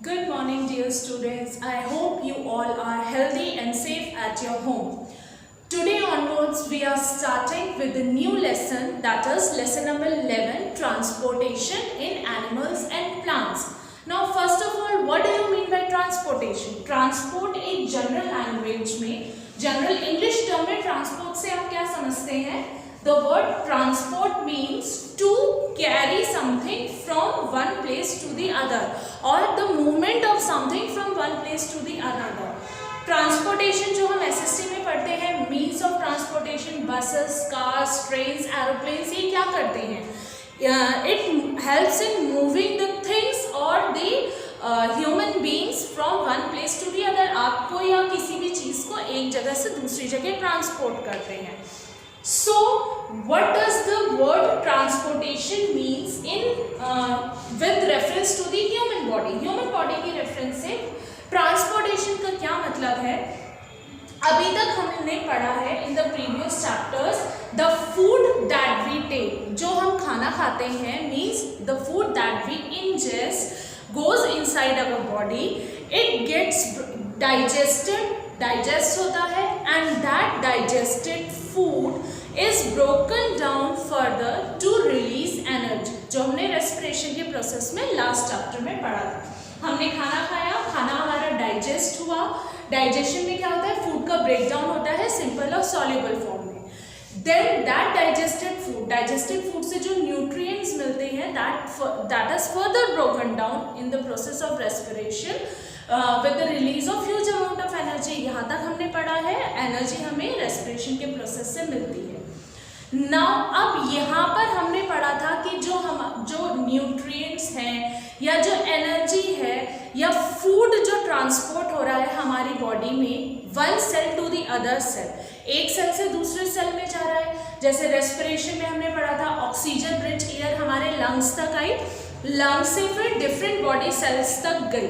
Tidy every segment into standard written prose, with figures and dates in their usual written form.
Good morning, dear students. I hope you all are healthy and safe at your home. Today onwards, we are starting with the new lesson, that is lesson number 11, transportation in animals and plants. Now, first of all, what do you mean by transportation? Transport एक general language में, general English term में transport से आप क्या समझते हैं? The word transport means to carry something from one place to the other, or the movement of something from one place to the another. Transportation जो हम SST में पढ़ते हैं, means of transportation, buses, cars, trains, aeroplanes, ये क्या करते हैं? It helps in moving the things और the human beings from one place to the other. आपको या किसी भी चीज़ को एक जगह से दूसरी जगह ट्रांसपोर्ट करते हैं. So, what does the word transportation means with reference to the human body? Human body की reference से transportation का क्या मतलब है? अभी तक हमने पढ़ा है in the previous chapters, the food that we take, जो हम खाना खाते हैं, means the food that we ingest goes inside our body, it gets digested, digest होता है, and that digested food is broken down further to release energy. जो हमने respiration के प्रोसेस में लास्ट चैप्टर में पढ़ा था. हमने खाना खाया, खाना हमारा डाइजेस्ट हुआ. डाइजेशन में क्या होता है? फूड का ब्रेकडाउन होता है सिंपल और सॉल्युबल फॉर्म में. देन दैट डाइजेस्टेड फूड से जो न्यूट्रिएंट्स मिलते हैं, that is further broken down in the process of respiration with the release of huge amount of energy. यहाँ तक हमने पढ़ा है, एनर्जी हमें रेस्पिरेशन के प्रोसेस से मिलती है. नाउ अब यहाँ पर हमने पढ़ा था कि जो न्यूट्रिएंट्स हैं या जो एनर्जी है या फूड जो ट्रांसपोर्ट हो रहा है हमारी बॉडी में, one cell to the other cell, एक सेल से दूसरे सेल में जा रहा है. जैसे रेस्पिरेशन में हमने पढ़ा था ऑक्सीजन रिच एयर हमारे लंग्स तक आई, लंग्स से फिर डिफरेंट बॉडी सेल्स तक गई.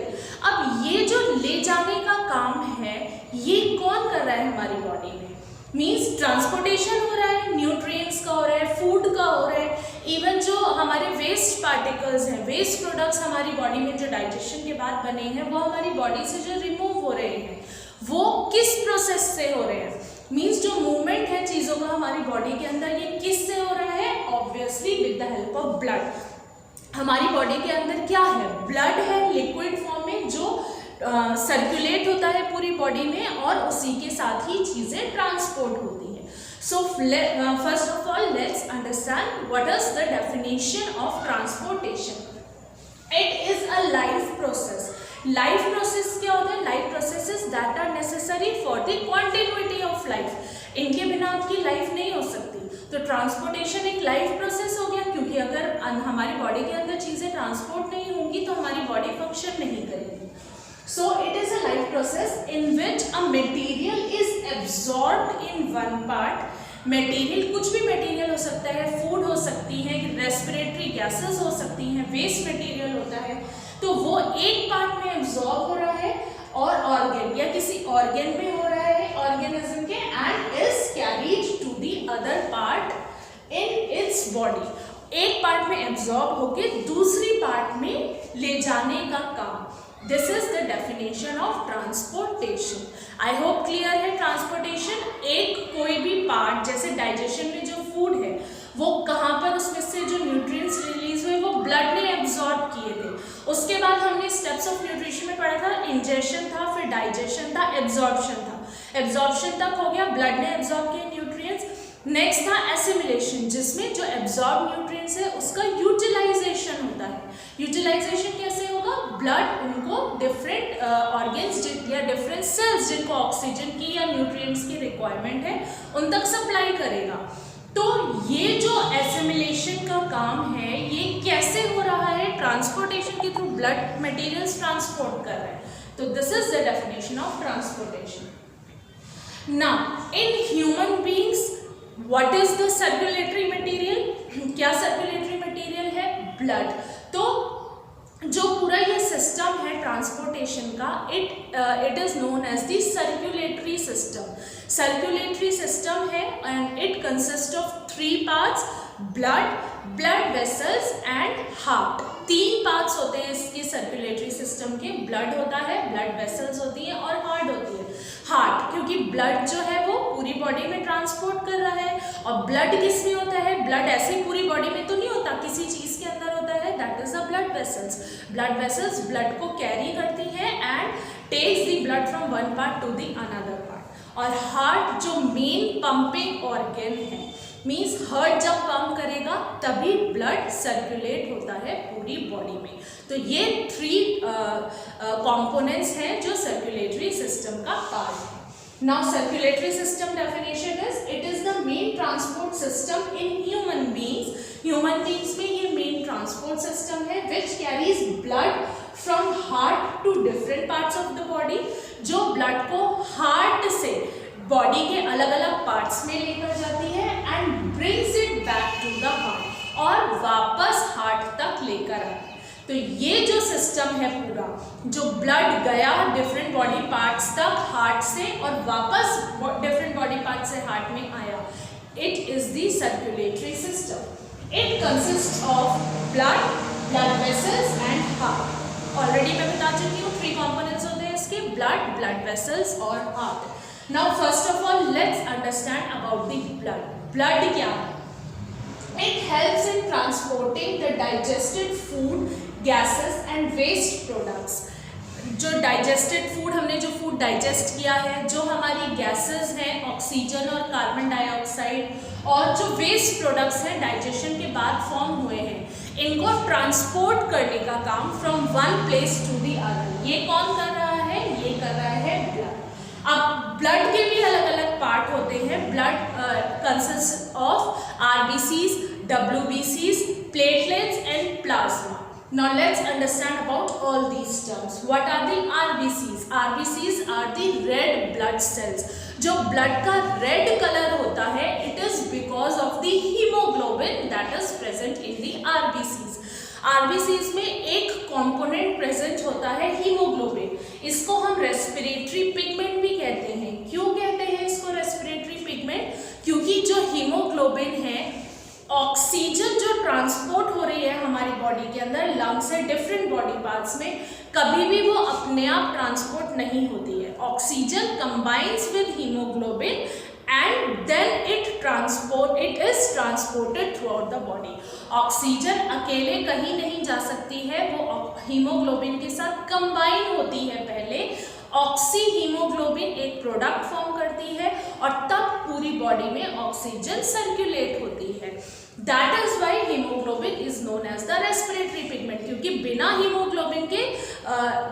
अब ये जो ले जाने का काम है, ये कौन कर रहा है हमारी बॉडी में? मीन्स ट्रांसपोर्टेशन हो रहा है, न्यूट्रिएंट्स का हो रहा है, फूड का हो रहा है, इवन जो हमारे वेस्ट पार्टिकल्स हैं, वेस्ट प्रोडक्ट्स हमारी बॉडी में जो डाइजेशन के बाद बने हैं, वो हमारी बॉडी से जो रिमूव हो रहे हैं, वो किस प्रोसेस से हो रहे हैं? मीन्स जो मूवमेंट है चीज़ों का हमारी बॉडी के अंदर, ये किस से हो रहा है? Obviously with the help of blood. हमारी बॉडी के अंदर क्या है? ब्लड है लिक्विड फॉर्म में, जो सर्कुलेट होता है पूरी बॉडी में और उसी के साथ ही चीज़ें ट्रांसपोर्ट होती हैं. So first of all let's understand what is the definition of transportation. It is a life process. Life process क्या होता है? Life processes that are necessary for the continuity of life. इनके बिना आपकी लाइफ नहीं हो सकती. तो ट्रांसपोर्टेशन एक लाइफ प्रोसेस हो गया, क्योंकि अगर हमारी बॉडी के अंदर चीज़ें ट्रांसपोर्ट नहीं होंगी तो हमारी बॉडी फंक्शन नहीं करेगी. So it is a life process in which a material is absorbed in one part. Material कुछ भी material हो सकता है, food हो सकती है, respiratory gases हो सकती हैं, waste material होता है, तो वो एक part में absorb हो रहा है और organ या किसी organ में हो रहा है organism के, and is carried to the other part in its body. एक part में absorb होके दूसरी part में ले जाने का काम. This is the definition of transportation. I hope clear है. ट्रांसपोर्टेशन एक कोई भी पार्ट, जैसे डाइजेशन में जो फूड है वो कहाँ पर उसमें से जो न्यूट्रिएंट्स रिलीज हुए वो ब्लड ने एब्जॉर्ब किए थे. उसके बाद हमने स्टेप्स ऑफ न्यूट्रिशन में पढ़ा था, इंजेक्शन था, फिर डाइजेशन था, एब्जॉर्प्शन था. एब्जॉर्प्शन तक हो गया, ब्लड ने एब्जॉर्ब किए न्यूट्रिएंट्स. नेक्स्ट था एसिमिलेशन, जिसमें जो एब्जॉर्ब न्यूट्रिएंट्स है उसका यूटिलाइजेशन होता है. यूटिलाइजेशन कैसे होगा? ब्लड उनको डिफरेंट ऑर्गन्स या डिफरेंट सेल्स जिनको ऑक्सीजन की या न्यूट्रिएंट्स की रिक्वायरमेंट है उन तक सप्लाई करेगा. तो ये जो एसिमिलेशन का काम है, ये कैसे हो रहा है? ट्रांसपोर्टेशन के थ्रू ब्लड मटेरियल्स ट्रांसपोर्ट कर रहे हैं. तो this is the definition of transportation. Now in human beings what is the circulatory material? क्या सर्कुलेटरी मटेरियल है? ब्लड. तो जो पूरा ये सिस्टम है ट्रांसपोर्टेशन का, it is known as the circulatory system. Circulatory system है and it consist of 3 parts: blood, blood vessels and heart. 3 parts होते हैं इसके सर्कुलेटरी सिस्टम सिस्टम के ब्लड होता है, ब्लड वेसल्स होती हैं और हार्ट होती है। हार्ट क्योंकि ब्लड जो है वो पूरी बॉडी में ट्रांसपोर्ट कर रहा है, और ब्लड किस में होता है, ब्लड ऐसे पूरी बॉडी में तो नहीं होता, किसी चीज के अंदर होता है, that is the blood vessels. Blood vessels blood को कैरी करती है and takes the blood from one part to the another part. और हार्ट जो मेन पंपिंग ऑर्गन है, मीन्स हार्ट जब पंप करेगा तभी ब्लड सर्कुलेट होता है पूरी बॉडी में। तो ये 3 कंपोनेंट्स हैं जो सर्कुलेटरी सिस्टम का पार्ट है। Now circulatory system definition is, it is the main transport system in human beings. Human beings में ये मेन ट्रांसपोर्ट सिस्टम है which carries blood from heart to different parts of the body, जो blood को heart से body के अलग अलग parts में लेकर जाती है and brings it back to the heart, और वापस हार्ट तक लेकर आती है। तो ये जो सिस्टम है पूरा, जो ब्लड गया डिफरेंट बॉडी पार्ट्स तक हार्ट से और वापस डिफरेंट बॉडी पार्ट से हार्ट में आया, it is the circulatory system. It consist of blood, blood vessels and heart. Already मैं बता चुकी हूँ 3 कंपोनेंट्स होते हैं इसके, ब्लड, ब्लड वेसल्स और heart. Now first of all let's understand about the blood. Blood क्या है? It helps in transporting the digested food, gases and waste products. जो डाइजेस्टेड फूड, हमने जो फूड डाइजेस्ट किया है, जो हमारी गैसेस हैं ऑक्सीजन और कार्बन डाइऑक्साइड, और जो वेस्ट प्रोडक्ट्स हैं डाइजेशन के बाद फॉर्म हुए हैं, इनको ट्रांसपोर्ट करने का काम from one place to the other, ये कौन कर रहा है? ये कर रहा है ब्लड। अब ब्लड के भी अलग अलग पार्ट होते हैं। ब्लड कंसिस्ट ऑफ आरबीसीज, डब्ल्यूबीसीज, platelets and plasma. Now let's understand about all these terms. What are the RBCs? RBCs are the red blood cells. जो ब्लड का रेड कलर होता है, it is because of the hemoglobin that is present in the RBCs. RBCs में एक component present होता है haemoglobin. इसको हम रेस्पिरेटरी पिगमेंट भी कहते हैं। क्यों कहते हैं इसको रेस्पिरेटरी पिगमेंट? क्योंकि जो हीमोग्लोबिन है, ऑक्सीजन जो ट्रांसपोर्ट हो रही है हमारी बॉडी के अंदर लंग से डिफरेंट बॉडी पार्ट्स में, कभी भी वो अपने आप ट्रांसपोर्ट नहीं होती है। Oxygen combines with haemoglobin and then it is transported throughout the body. Oxygen अकेले कहीं नहीं जा सकती है, वो हीमोग्लोबिन के साथ कंबाइन होती है पहले। ऑक्सी हीमोग्लोबिन एक प्रोडक्ट फॉर्म करती है और तब पूरी बॉडी में ऑक्सीजन सर्कुलेट होती है। That is why haemoglobin is known as the respiratory pigment, क्योंकि बिना हीमोग्लोबिन के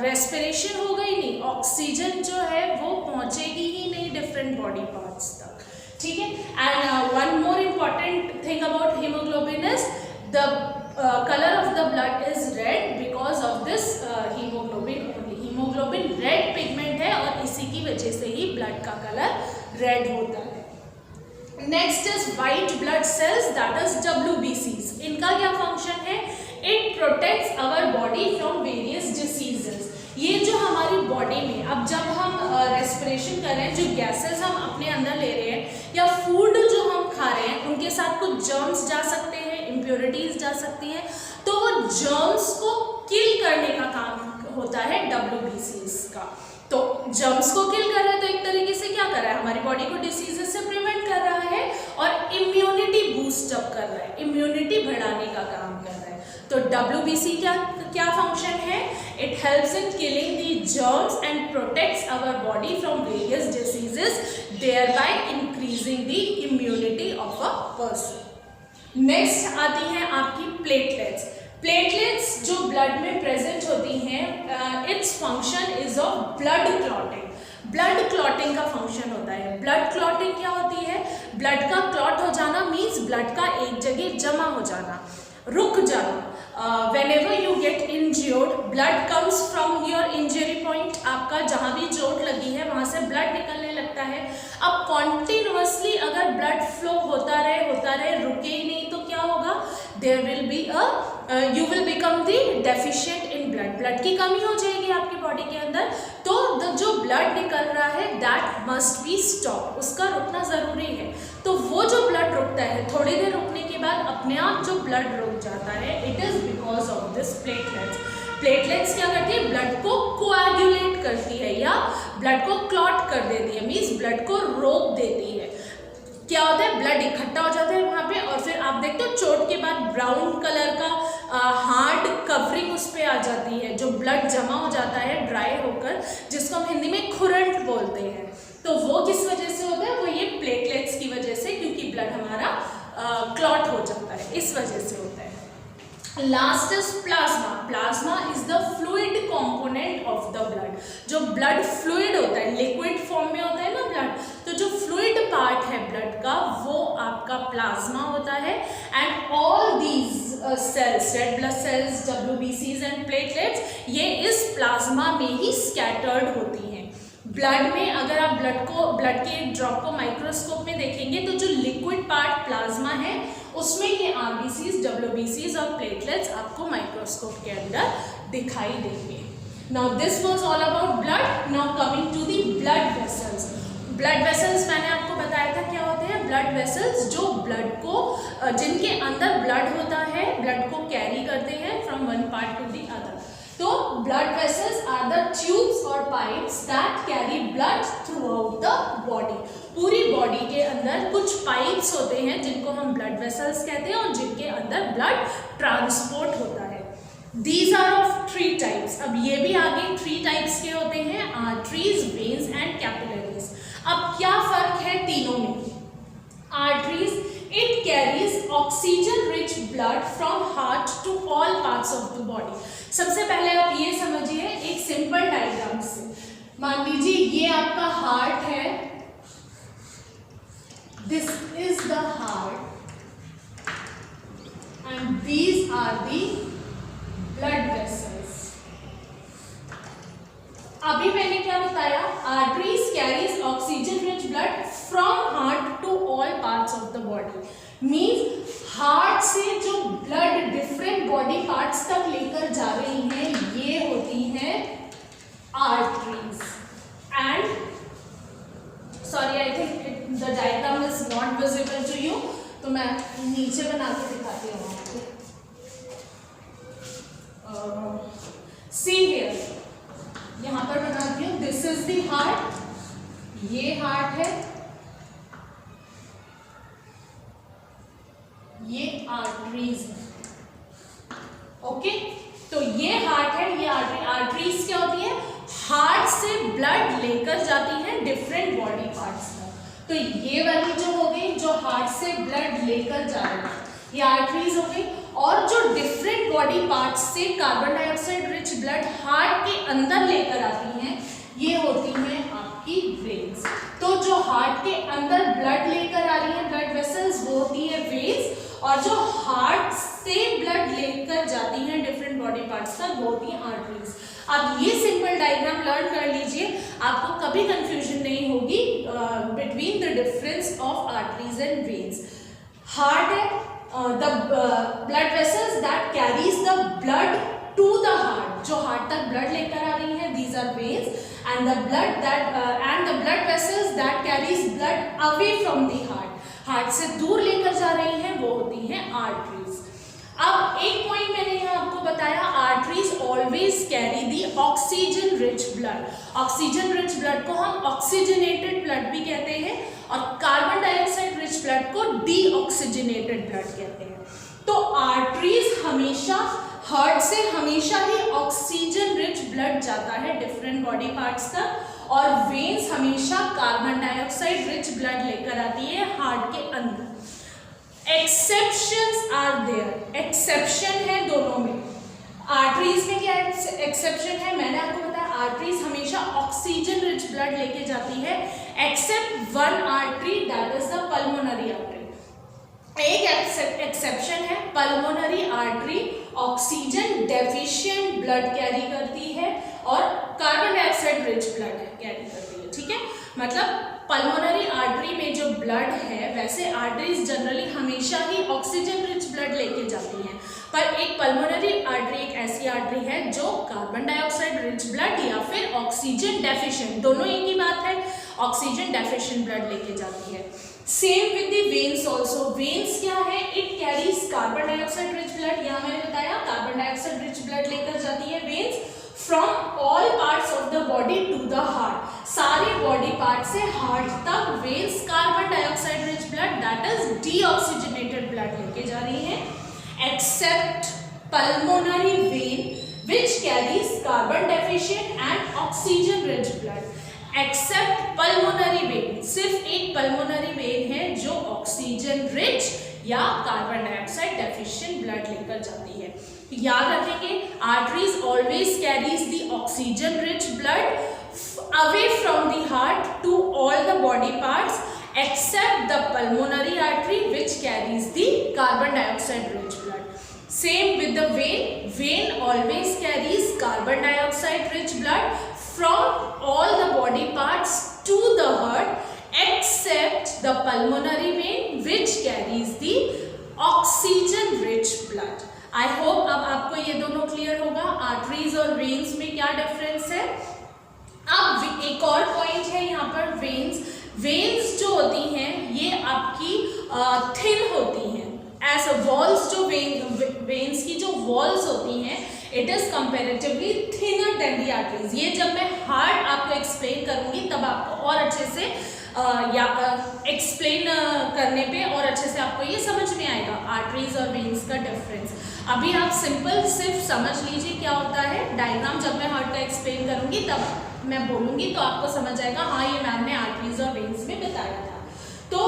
रेस्पिरेशन होगा ही नहीं, ऑक्सीजन जो है वो पहुंचेगी ही नहीं डिफरेंट बॉडी पार्ट्स तक। ठीक है, and one more important thing about haemoglobin is the colour of the blood is red because of this haemoglobin only. Haemoglobin red pigment है और इसी की वजह से ही ब्लड का कलर रेड होता है। Next is white blood cells, that is WBCs। इनका क्या फंक्शन है? It protects our body from various diseases. ये जो हमारी बॉडी में, अब जब हम रेस्पिरेशन कर रहे हैं, जो गैसेस हम अपने अंदर ले रहे हैं या फूड जो हम खा रहे हैं, उनके साथ कुछ जर्म्स जा सकते हैं, इम्प्योरिटीज जा सकती हैं, तो वो जर्म्स को किल करने का काम होता है WBCs का। तो जर्म्स को किल कर रहा है, तो एक तरीके से क्या कर रहा है, हमारी बॉडी को डिसीजेस से प्रिवेंट कर रहा है और इम्यूनिटी बूस्ट अप कर रहा है, इम्यूनिटी बढ़ाने का काम कर रहा है। तो WBC क्या फंक्शन है? It helps in killing the germs and protects our body from various diseases, thereby increasing the immunity of a person. Next आती हैं आपकी प्लेटलेट्स। प्लेटलेट्स जो ब्लड में प्रेजेंट होती हैं, its function is of blood clotting. Blood clotting का function होता है। ब्लड क्लॉटिंग क्या होती है? ब्लड का क्लॉट हो जाना मीन्स ब्लड का एक जगह जमा हो जाना, रुक जाना। whenever you get injured, blood comes from your injury point। आपका जहाँ भी चोट लगी है वहाँ से ब्लड निकलने लगता है। अब कॉन्टिन्यूसली अगर ब्लड फ्लो होता रहे, रुके ही नहीं, तो क्या होगा? There will be you will become the deficient in blood। Blood की कमी हो जाएगी आपकी बॉडी के अंदर, तो जो ब्लड निकल रहा है that must be stopped, उसका रुकना ज़रूरी है। तो वो जो ब्लड रुकता है, थोड़ी देर रुकने के बाद अपने आप जो ब्लड रुक जाता है, it is because of this platelets. Platelets क्या करती है, ब्लड को कोएगुलेट करती है या ब्लड को क्लॉट कर देती है, मीन्स ब्लड को रोक देती है। क्या होता है, ब्लड इकट्ठा हो जाता है वहाँ पे और फिर आप देखते हो चोट के बाद ब्राउन कलर का हार्ड कवरिंग उस पर आ जाती है, जो ब्लड जमा हो जाता है ड्राई होकर, जिसको हम हिंदी में खुरंट बोलते हैं। तो वो किस वजह से होता है, वो ये प्लेटलेट्स की वजह से, क्योंकि ब्लड हमारा क्लॉट हो जाता है, इस वजह से होता है। Last is plasma. Plasma is the fluid component of the blood. जो ब्लड फ्लूइड होता है, लिक्विड फॉर्म में होता है ना ब्लड, तो जो फ्लूइड पार्ट है ब्लड का वो आपका प्लाज्मा होता है। And all these cells, red blood cells, WBCs and platelets, ये इस प्लाज्मा में ही स्कैटर्ड होती हैं। ब्लड में अगर आप ब्लड के एक ड्रॉप को माइक्रोस्कोप में देखेंगे तो जो लिक्विड पार्ट प्लाज्मा है उसमें ये RBCs, WBCs और प्लेटलेट्स आपको माइक्रोस्कोप के अंदर दिखाई देंगे। Now this was all about blood. Now coming to the blood vessels. Blood vessels मैंने आपको बताया था क्या होते हैं। ब्लड वेसल्स जो ब्लड को, जिनके अंदर ब्लड होता है, ब्लड को कैरी करते हैं from one part to the other. तो blood vessels are the tubes और pipes that carry blood throughout the body. पूरी बॉडी के अंदर कुछ पाइप्स होते हैं जिनको हम ब्लड वेसल्स कहते हैं और जिनके अंदर ब्लड ट्रांसपोर्ट होता है। These are of 3 types। अब ये भी आगे 3 टाइप्स के होते हैं, आर्टरीज, वेन्स एंड कैपिलरीज। अब क्या फर्क है तीनों में। Arteries, it carries oxygen rich blood from heart to all parts of the body. सबसे पहले आप ये समझिए एक सिंपल डायग्राम से। मान लीजिए ये आपका हार्ट है, this is the heart and these are the blood vessels. अभी मैंने क्या बताया, arteries carries oxygen rich blood from heart to all parts of the body. Means heart से जो ब्लड डिफरेंट बॉडी पार्ट्स तक लेकर जा रही हैं, ये होती हैं arteries. And sorry, I think the diagram is not visible to you, तो मैं नीचे बना के दिखाती हूँ आपको। सी हियर, यहाँ पर बनाती हूँ, दिस इज द हार्ट, ये हार्ट है, ये आर्टरीज है। ओके, तो ये हार्ट है, ये आर्टरी। आर्टरीज क्या होती है, हार्ट से ब्लड लेकर जाती है डिफरेंट बॉडी पार्ट्स तक। तो ये वाली जो हो गई, जो हार्ट से ब्लड लेकर जा रही है, ये आर्टरीज हो गई। और जो डिफरेंट बॉडी पार्ट्स से carbon dioxide rich blood heart के अंदर लेकर आती हैं, ये होती हैं आपकी वेन्स। तो जो हार्ट के अंदर ब्लड लेकर आ रही है, ब्लड वेसल्स, वो होती है वेन्स। और जो हार्ट से ब्लड लेकर जाती हैं डिफरेंट बॉडी पार्ट्स तक, वो होती हैं आर्टरीज। अब ये सिंपल डायग्राम लर्न कर लीजिए, आपको कभी कंफ्यूजन नहीं होगी between the difference of arteries and veins. Heart है, the blood vessels that carries the blood to the heart, जो हार्ट तक ब्लड लेकर आ रही है, these are veins, and the blood vessels that carries blood away from the heart, heart से दूर लेकर जा रही हैं, वो होती हैं आर्टरीज। अब एक पॉइंट मैंने यहाँ आपको बताया, आर्टरीज ऑलवेज कैरी दी oxygen rich blood. Oxygen rich blood को हम ऑक्सीजनेटेड ब्लड भी कहते हैं और कार्बन डाइऑक्साइड रिच ब्लड को डीऑक्सीजनेटेड ब्लड कहते हैं। तो आर्टरीज हमेशा, हार्ट से हमेशा ही ऑक्सीजन रिच ब्लड जाता है डिफरेंट बॉडी पार्ट्स तक, और वेन्स हमेशा कार्बन डाइऑक्साइड रिच ब्लड लेकर आती है हार्ट के अंदर। एक्सेप्शंस आर देयर, एक्सेप्शन है दोनों में। आर्टरीज में क्या एक्सेप्शन है, मैंने आपको बताया आर्टरीज हमेशा ऑक्सीजन रिच ब्लड लेके जाती है, except one artery, that is the pulmonary artery. एक एक्सेप्शन है, pulmonary artery oxygen deficient blood carry करती है और carbon dioxide rich blood carry करती है। ठीक है, मतलब पल्मोनरी आर्टरी में जो ब्लड है, वैसे आर्टरीज जनरली हमेशा ही ऑक्सीजन रिच ब्लड लेके जाती हैं, पर एक पल्मोनरी आर्टरी एक ऐसी आर्टरी है जो कार्बन डाइऑक्साइड रिच ब्लड या फिर ऑक्सीजन डेफिशिएंट, दोनों एक ही बात है, ऑक्सीजन डेफिशिएंट ब्लड लेके जाती है। Same with the veins also. Veins क्या है, it carries carbon dioxide rich blood, यहाँ मैंने बताया कार्बन डाइऑक्साइड रिच ब्लड लेकर जाती है है veins from all parts of the body to the heart. सारे बॉडी पार्ट से हार्ट तक veins carbon dioxide rich blood that is deoxygenated blood लेके जा रही है, except pulmonary vein which carries carbon deficient and oxygen rich blood। Except pulmonary vein, सिर्फ एक pulmonary vein है जो ऑक्सीजन रिच या कार्बन डाइऑक्साइड डेफिशिएंट ब्लड लेकर जाती है। याद रखेंगे arteries always carries the oxygen rich blood away from the heart to all the body parts except the pulmonary artery which carries the carbon dioxide rich blood. Same with the vein. Vein always carries carbon dioxide rich blood from all the body parts to the heart except the pulmonary vein which carries the oxygen rich blood। I hope अब आपको ये दोनों clear होगा arteries और veins में क्या difference है। अब एक और पॉइंट है यहाँ पर वेन्स। वेन्स जो होती हैं ये आपकी थिन होती हैं एज वॉल्स। जो वेन्स की जो वॉल्स होती हैं it is comparatively thinner than the arteries. ये जब मैं हार्ट आपको एक्सप्लेन करूंगी तब आपको और अच्छे से एक्सप्लेन करने पे और अच्छे से आपको ये समझ में आएगा आर्टरीज और वेन्स का डिफरेंस। अभी आप सिंपल सिर्फ समझ लीजिए क्या होता है। डायग्राम जब मैं हार्ट का एक्सप्लेन करूंगी तब मैं बोलूंगी तो आपको समझ आएगा हाँ ये मैम ने आर्टरीज और वेन्स में बताया था। तो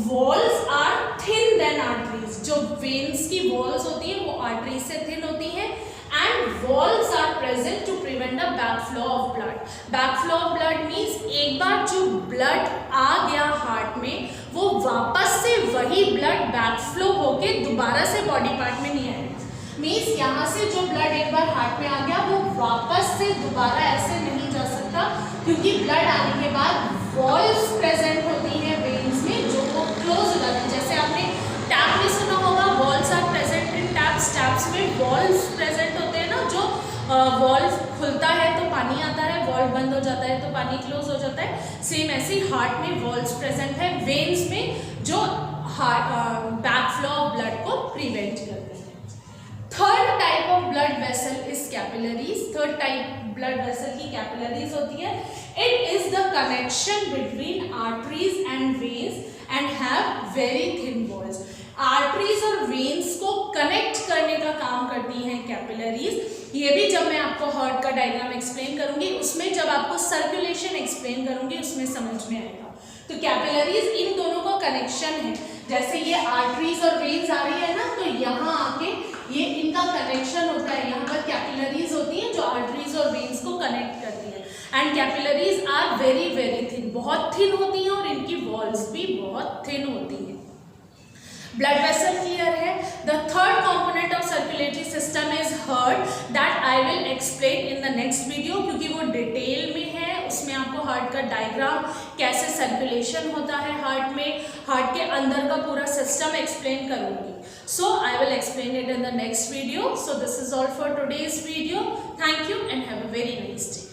walls are thin than arteries. जो वेन्स की वॉल्स होती है वो आर्टरीज से थिन होती है and valves are present to prevent the backflow of blood. Backflow of blood means एक बार जो ब्लड आ गया हार्ट में वो वापस से वही ब्लड बैकफ्लो होके दोबारा से बॉडी पार्ट में नहीं आएगा। मीन्स यहाँ से जो ब्लड एक बार हार्ट में आ गया वो वापस से दोबारा ऐसे नहीं जा सकता क्योंकि ब्लड आने के बाद वॉल्स प्रेजेंट होती है वेन्स में जो वो क्लोज हो जाती है। जैसे आपने टैप में सुना होगा valves are present in taps. Taps में वॉल्स प्रेजेंट होते हैं ना, जो वॉल्व खुलता है तो पानी आता है, वॉल्व बंद हो जाता है तो पानी क्लोज हो जाता है। सेम ऐसे हार्ट में वॉल्स प्रेजेंट है वेन्स में जो हार्ट बैकफ्लो ऑफ ब्लड को प्रिवेंट करते हैं। Third type of blood vessel is capillaries. Third type blood vessel की कैपिलरीज होती है। It is the connection between arteries and veins and have very thin walls. Arteries और veins को connect करने का काम करती हैं कैपिलरीज। ये भी जब मैं आपको हार्ट का डायग्राम एक्सप्लेन करूंगी उसमें जब आपको सर्कुलेशन एक्सप्लेन करूंगी उसमें समझ में आएगा। तो कैपिलरीज इन दोनों का कनेक्शन है। जैसे ये आर्टरीज और वेन्स आ रही है ना तो यहाँ आके ये इनका कनेक्शन होता है। यहाँ पर कैपिलरीज होती हैं जो आर्टरीज और वेन्स को कनेक्ट करती है and capillaries are very very thin, बहुत थिन होती हैं और इनकी वॉल्स भी बहुत थिन होती हैं। ब्लड वेसल क्लियर है। The third component of circulatory system is heart that I will explain in the next video क्योंकि वो डिटेल में है। उसमें आपको हार्ट का डायग्राम, कैसे सर्कुलेशन होता है हार्ट में, हार्ट के अंदर का पूरा सिस्टम एक्सप्लेन करूंगी। So I will explain it in the next video. So this is all for today's video. Thank you and have a very nice day.